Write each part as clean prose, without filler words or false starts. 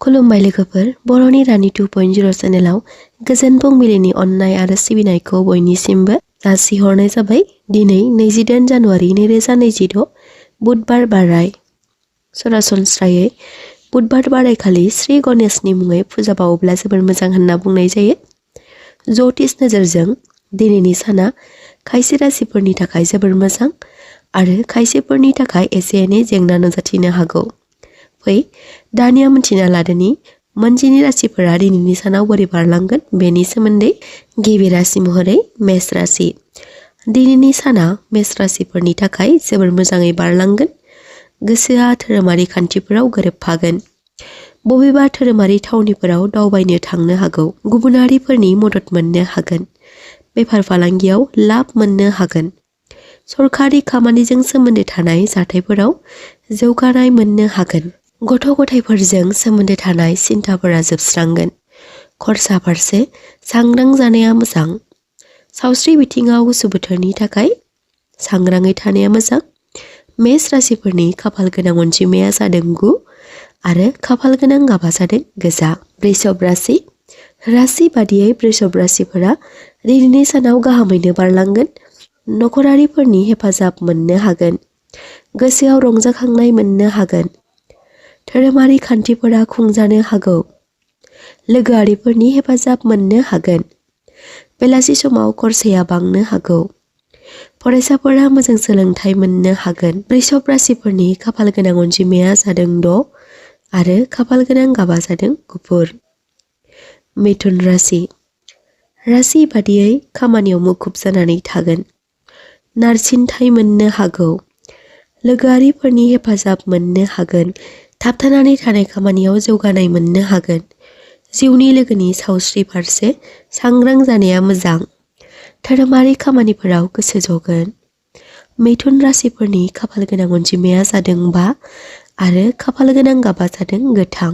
खुलुमबाय लोगोफोर, बर'नि रानि 2.0 चेनेलाव गोजोन फुंबिलिनि अननाय आरो सिबिनायखौ बयनिसिमबो जासिहरनाय जाबाय। दिनै 28 जानुवारि 2026 बुधबार बाराय। सरासनस्रायै बुधबार बारायखालि श्री गणेशनि मुङै फुजा बावोब्ला जोबोर मोजां होनना बुंनाय जायो। ज्योतिष नोजोरजों दिनैनि साना खायसे राशिफोरनि थाखाय जोबोर मोजां आरो खायसेफोरनि थाखाय एसे एनै जेंना नुजाथिनो हागौ। फै दानिया मिथिना लादोनि मोनजिनि राशिफोरा दिनैनि सानाव बोरै बारलांगोन बेनि सोमोन्दै। गिबि राशि महरै मेष राशि। दिनैनि साना मेष राशिफोरनि थाखाय जोबोर मोजाङै बारलांगोन। गोसोआ धोरोमारि खान्थिफोराव गोरोबफागोन। बबेबा धोरोमारि थावनिफोराव दावबायनो थांनो हागौ। गुबुनारिफोरनि मदद मोननो हागोन। बेफार फालांगियाव लाब मोननो हागोन। सरखारि खामानिजों सोमोन्दो थानाय जाथायफोराव जौगानाय मोननो हागोन। गथ' गथायफोरजों सोमोन्दो थानाय सिन्थाफोरा जोबस्रांगोन। खरसा फारसे सांग्रां जानाया मोजां। सावस्रि बिथिङाव गुसु बोथोरनि थाखाय सांग्राङै थानाया मोजां। मेष राशिफोरनि खाफाल गोनां अनजिमाया जादों 9 आरो खाफाल गोनां गाबा जादों गोजा। वृषभ राशि। राशि बादियै वृषभ राशिफोरा दिनैनि सानाव गाहामैनो बारलांगोन। नखरारिफोरनि हेफाजाब मोननो हागोन। गोसोआव रंजाखांनाय मोननो हागोन। धोरोमारि खान्थिफोरा खुंजानो हागौ। लोगोआरिफोरनि हेफाजाब मोननो हागोन। बेलासि समाव खरसाया बांनो हागौ। फरायसाफोरा मोजां सोलोंथाइ मोननो हागोन। वृषभ राशिफोरनि खाफाल गोनां अनजिमाया जादों 6 आरो खाफाल गोनां गाबा जादों गुफुर। मिथुन राशि। राशि बादियै खामानियाव मुखुब जानानै थागोन। नारसिनथाय मोननो हागौ। लोगोआरिफोरनि हेफाजाब मोननो हागोन। थाबथानानै थानाय खामानियाव जौगानाय मोननो हागोन। जिउनि लोगोनि सावस्रि फारसे सांग्रां जानाया मोजां। धोरोमारि खामानिफोराव गोसो जगोन। मिथुन राशिफोरनि खाफाल गोनां अनजिमाया जादों 5 आरो खाफाल गोनां गाबा जादों गोथां।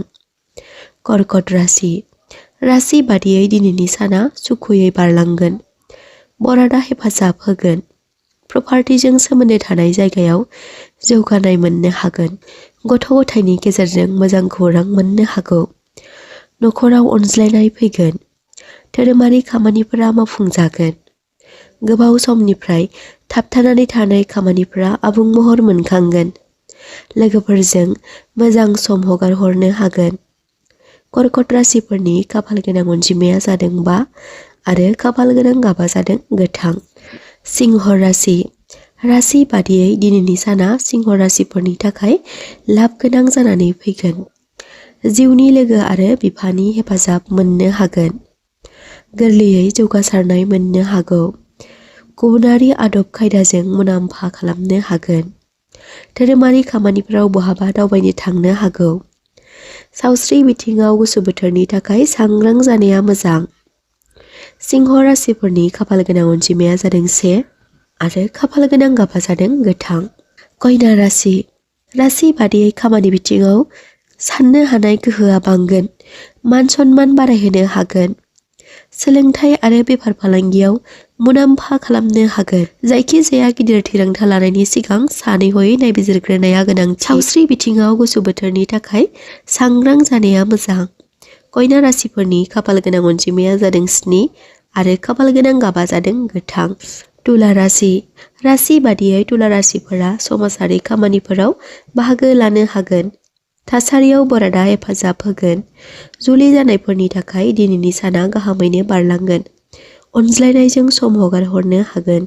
कर्कट राशि। राशि बादियै दिनैनि साना सुखुयै बारलांगोन। बरादा हेफाजाब होगोन। प्रपार्टिजों सोमोन्दो थानाय जायगायाव जौगानाय मोननो हागोन। गथ' गथायनि गेजेरजों मोजां खौरां मोननो हागौ। नखराव अनज्लायनाय फैगोन। धोरोमारि खामानिफोरा मावफुंजागोन। गोबाव समनिफ्राय थाबथानानै थानाय खामानिफोरा आबुं महर मोनखांगोन। लोगोफोरजों मोजां सम हगार हरनो हागोन। कर्कट राशिफोरनि खाफाल गोनां अनजिमाया जादों 5 आरो खाफाल गोनां गाबा जादों गोथां। सिंह राशि। राशि बादियै दिनैनि साना सिंह राशिफोरनि थाखाय लाब गोनां जानानै फैगोन। जिउनि लोगो आरो बिफानि हेफाजाब मोननो हागोन। गोरलैयै जौगासारनाय मोननो हागौ। गुबुनारि आदब खायदाजों मुलाम्फा खालामनो हागोन। धोरोमारि खामानिफोराव बहाबा दावबायनो थांनो हागौ। सावस्रि बिथिङाव गुसु बोथोरनि थाखाय सांग्रां जानाया मोजां। सिंह राशिफोरनि खाफाल गोनां अनजिमाया जादों 1 आरो खाफाल गोनां गाबा जादों गोथां। कन्या राशि। राशि बादियै खामानि बिथिङाव साननो हानाय गोहोआ बांगोन। मान सन्मान बारायहोनो हागोन। सोलोंथाइ आरो बेफार फालांगियाव मुलाम्फा खालामनो हागोन। जायखिजाया गिदिर थिरांथा लानायनि सिगां सानै हयै नायबिजिरग्रोनाया गोनांथि। सावस्रि बिथिङाव गुसु बोथोरनि थाखाय सांग्रां जानाया मोजां। कन्या राशिफोरनि खाफाल गोनां अनजिमाया जादों 7 आरो खाफाल गोनां गाबा जादों गोथां। तुला राशि। राशि बादियै तुला राशिफोरा समाजारि खामानिफोराव बाहागो लानो हागोन। थासारियाव बरादा हेफाजाब होगोन। जुलि जानायफोरनि थाखाय दिनैनि साना गाहामैनो बारलांगोन। अनज्लायनायजों सम हगार हरनो हागोन।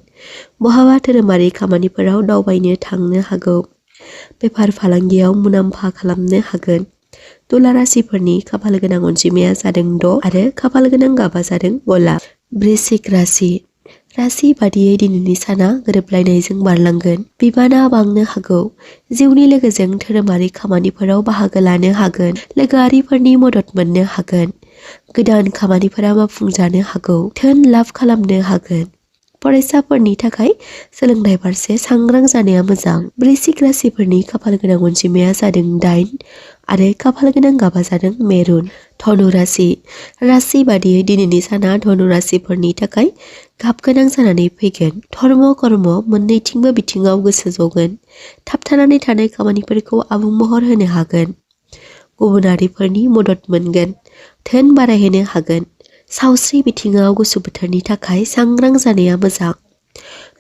बहाबा धोरोमारि खामानिफोराव दावबायनो थांनो हागौ। बेफार फालांगियाव मुलाम्फा खालामनो हागोन। तुला राशिफोरनि खाफाल गोनां अनजिमाया जादों 6 आरो खाफाल गोनां गाबा जादों गलाब। वृश्चिक राशि। राशि बादियै दिनैनि साना गोरोबलायनायजों बारलांगोन। बिबाना बांनो हागौ। जिउनि लोगोजों धोरोमारि खामानिफोराव बाहागो लानो हागोन। लोगोआरिफोरनि मदद मोननो हागोन। गोदान खामानिफोरा मावफुंजानो हागौ। धोन लाभ खालामनो हागोन। फरायसाफोरनि थाखाय सोलोंथाइ फारसे सांग्रां जानाया मोजां। वृश्चिक राशिफोरनि खाफाल गोनां अनजिमाया जादों 8 आरो खाफाल गोनां गाबा जादों मेरुन। धनु राशि। राशि बादियै दिनैनि साना धनु राशिफोरनि थाखाय गाब गोनां जानानै फैगोन। धर्म कर्म मोननैथिंबो बिथिङाव गोसो जगोन। थाबथानानै थानाय खामानिफोरखौ आबुं महर होनो हागोन। गुबुनारिफोरनि मदद मोनगोन। धोन बारायहोनो हागोन। सावस्रि बिथिङाव गुसु बोथोरनि थाखाय सांग्रां जानाया मोजां।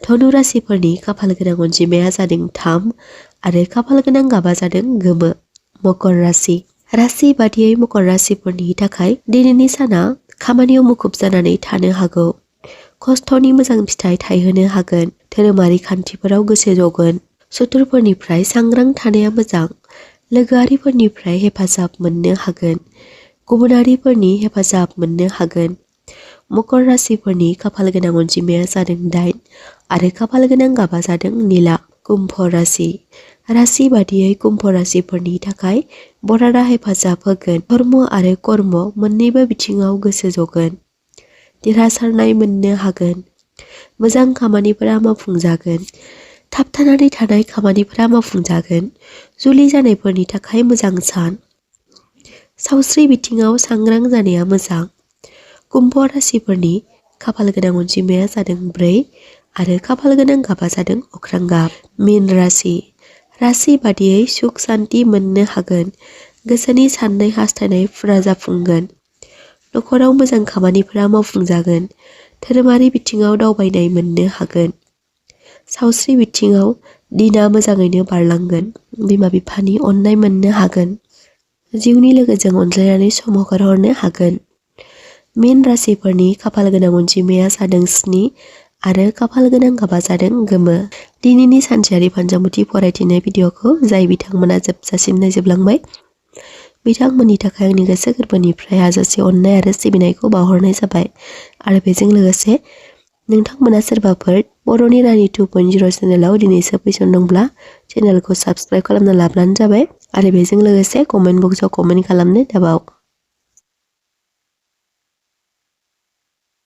धनु राशिफोरनि खाफाल गोनां अनजिमाया जादों 3 आरो खाफाल गोनां गाबा जादों गोमो। मकर राशि। राशि बादियै मकर राशिफोरनि थाखाय दिनैनि साना खामानियाव मुखुब जानानै थानो हागौ। खस्थ'नि मोजां फिथाइ थायहोनो हागोन। धोरोमारि खान्थिफोराव गोसो जगोन। सुथुरफोरनिफ्राय सांग्रां थानाया मोजां। लोगोआरिफोरनिफ्राय हेफाजाब मोननो हागोन। गुबुनारिफोरनि हेफाजाब मोननो हागोन। मकर राशिफोरनि खाफाल गोनां अनजिमाया जादों 8 आरो खाफाल गोनां गाबा जादों निला। कुम्भ राशि। राशि बादियै कुम्भ राशिफोरनि थाखाय बरादा हेफाजाब होगोन। धर्म आरो कर्म मोन्नैबो बिथिङाव गोसो जगोन। देरहासारनाय मोननो हागोन। मोजां खामानिफोरा मावफुंजागोन। थाबथानानै थानाय खामानिफोरा मावफुंजागोन। जुलि जानायफोरनि थाखाय मोजां सान। सावस्रि बिथिङाव सांग्रां जानाया मोजां। कुम्भ राशिफोरनि खाफाल गोनां अनजिमाया जादों 4 आरो खाफाल गोनां गाबा जादों अख्रां गाब। मीन राशि। राशि बादियै सुख सान्ति मोननो हागोन। गोसोनि साननाय हास्थायनायफोरा जाफुंगोन। नखराव मोजां खामानिफोरा मावफुंजागोन। धोरोमारि बिथिङाव दावबायनाय मोननो हागोन। सावस्रि बिथिङाव दिना मोजाङैनो बारलांगोन। बिमा बिफानि अननाय मोननो हागोन। जिउनि लोगोजों अनज्लायनानै सम हगारहरनो हागोन। मीन राशिफोरनि खाफाल गोनां अनजिमाया जादों 7 आरो खाफाल गोनां गाबा जादों गोमो। दिनैनि सानसेयारि फानजामुथि फरायथिनाय भिडिअखौ जाय बिथांमोना जोबजासिम नायजोबलांबाय बिथांमोननि थाखाय आंनि गोसो गोरबोनिफ्राय हाजासे अननाय आरो सिबिनायखौ बावहरनाय जाबाय। आरो बेजों लोगोसे नोंथांमोना सोरबाफोर बर'नि रानि 2.0 चेनेलाव दिनैसो फैसनदोंब्ला चेनेलखौ साबस्क्राइब खालामना लाब्लानो जाबाय। आरो बेजों लोगोसे कमेन्ट बक्सआव कमेन्ट खालामनो दाबाव।